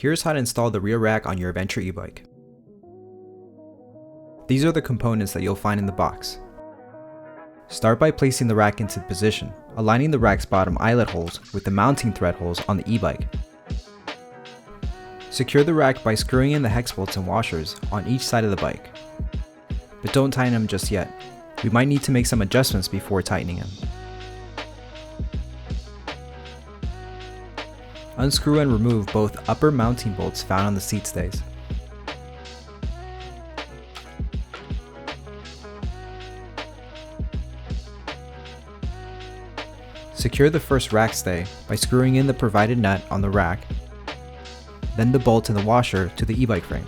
Here's how to install the rear rack on your Aventure Ebike. These are the components that you'll find in the box. Start by placing the rack into position, aligning the rack's bottom eyelet holes with the mounting thread holes on the e-bike. Secure the rack by screwing in the hex bolts and washers on each side of the bike. But don't tighten them just yet. We might need to make some adjustments before tightening them. Unscrew and remove both upper mounting bolts found on the seat stays. Secure the first rack stay by screwing in the provided nut on the rack, then the bolt and the washer to the e-bike frame.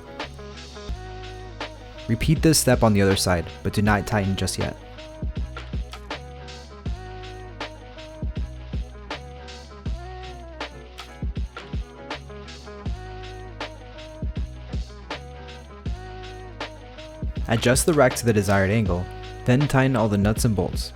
Repeat this step on the other side, but do not tighten just yet. Adjust the rack to the desired angle, then tighten all the nuts and bolts.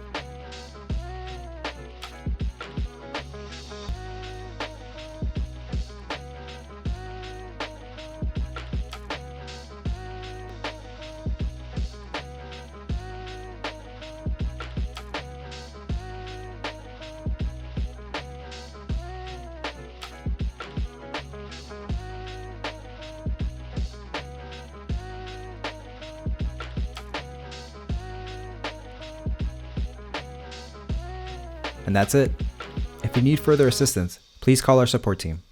And that's it. If you need further assistance, please call our support team.